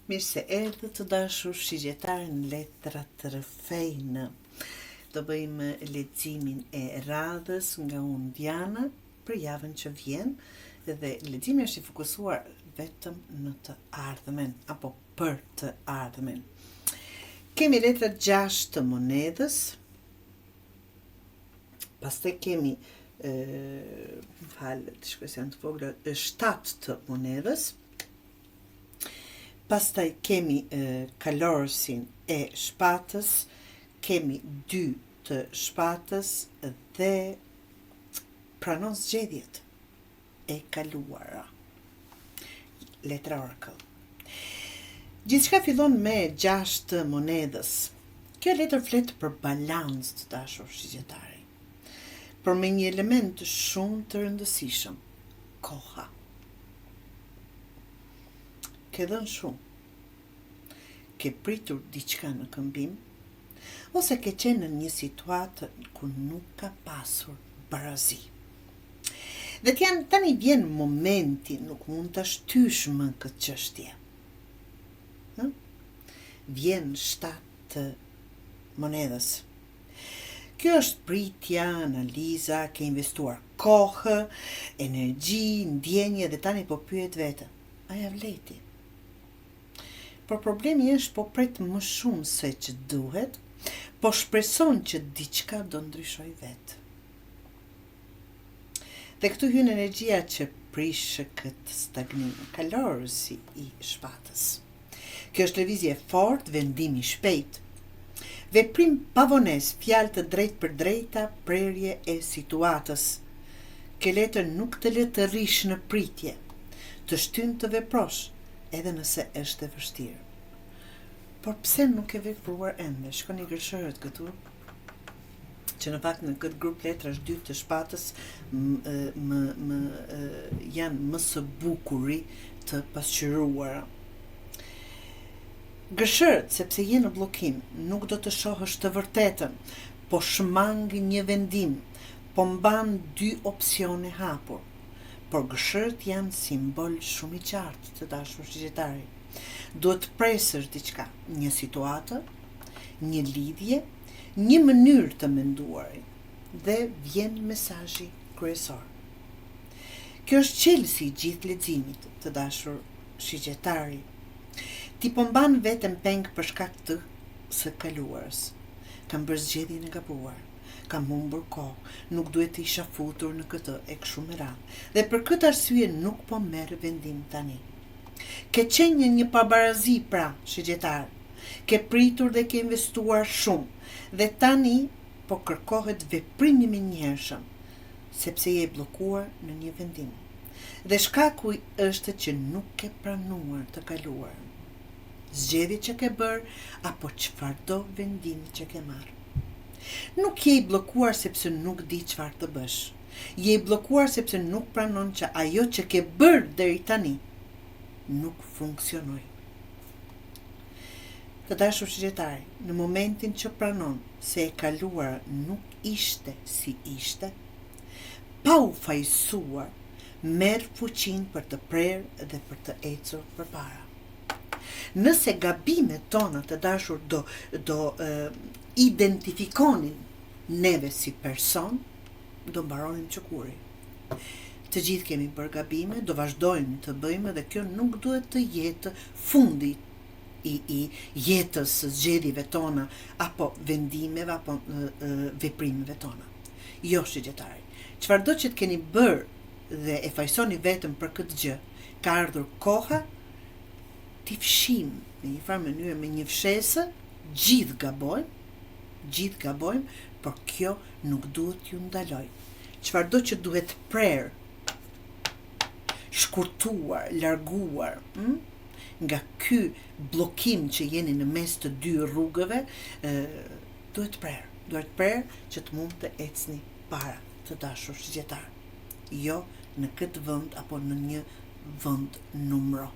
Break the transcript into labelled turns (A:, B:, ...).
A: Mirë se erdhët të dashur shigjetarë në letrat të rëfejnë. Do bëjmë leximin e radhës nga unë Diana për javën që vjen dhe leximi është i fokusuar vetëm në të ardhmen apo për të ardhmen. Kemi letrat 6 të monedhës, pastaj kemi 7 të monedhës, pastaj kemi kalorësin e shpatës, kemi 2 të shpatës dhe pranon zgjedhjet e kaluara. Letra Oracle. Gjithçka fillon me 6 të monedhës. Kjo letër flet për balancë të dashur shigjetari, por me një element shumë të rëndësishëm, koha. Ke dhënë shumë, ke pritur diçka në këmbim, ose ke qenë në një situatë ku nuk ka pasur barazi. Dhe tani vjen momenti, nuk mund të shtysh më këtë çështje. Vjen 7 të monedhës. Kjo është pritja, analiza, ke investuar kohë, energji, ndjenje dhe tani po pyet veten, a ja vleti? Por problemi është po pret më shumë se që duhet, po shpreson që diçka do ndryshoj vetë. Dhe këtu hyn energjia që prishë këtë stagnim, kalorësi i shpatës. Kjo është lëvizje fort, vendim i shpejt, veprim pavones, fjalë të drejtë për drejta, prerje e situatës. Ke letër nuk të le të rish në pritje, të shtyn të veprosh, edhe nëse është e vështirë. Por pse nuk e vepruar ende? Shkoni gërshërët këtu, që në fakt në këtë grup letrash 2 të shpatës janë më së bukuri të pasqyruara. Gërshërët, sepse je në bllokim, nuk do të shohësh të vërtetën, po shmang një vendim, po mban 2 opsione hapur. Por gërshërët janë simbol shumë i qartë të dashur shigjetari. Duhet të presësh diçka, një situatë, një lidhje, një mënyrë të menduar, dhe vjen mesazhi kryesor. Kjo është qelësi i gjithë leximit të dashur shigjetari. Ti po mban veten peng për shkak të së kaluarës. Kam bërë zgjedhjen e gabuar. Kam humbur kohë, nuk duhet të isha futur në këtë e kështu me radhë. Dhe për këtë arsye nuk po merr vendim tani. Ke qenë një pabarazi pra, shigjetar. Ke pritur dhe ke investuar shumë. Dhe tani po kërkohet veprim i menjëhershëm, sepse je bllokuar në një vendim. Dhe shkaku është që nuk ke pranuar të kaluar. Zgjedhjet që ke bërë apo çfarëdo vendimi që ke marrë. Nuk je i bllokuar sepse nuk di çfarë të bësh. Je i bllokuar sepse nuk pranon që ajo që ke bërë deri tani nuk funksionoi. Të dashur shigjetari, në momentin që pranon se e kaluara nuk ishte si ishte, pa u fajsuar, merr fuqinë për të prerë dhe për të ecur përpara. Nëse gabimet tona të dashur do identifikonin neve si person, do mbaronim çukuri. Të gjithë kemi bërë gabime, do vazhdojmë të bëjmë dhe kjo nuk duhet të jetë fundi i jetës, zgjedhjeve tona apo vendimeve apo veprimeve tona. Jo shigjetari. Çfarëdo që të keni bërë dhe e fajsoni vetëm për këtë gjë, ka ardhur koha t'i fshim në një farë mënyrë, me një fshesë, gjithë gabojmë, por kjo nuk duhet t'ju ndaloj. Çfarëdo që duhet prerë, shkurtuar, larguar, nga ky bllokim që jeni në mes të 2 rrugëve, duhet prerë që të mund të ecni para të dashur shigjetar. Jo në këtë vend apo në një vend numro.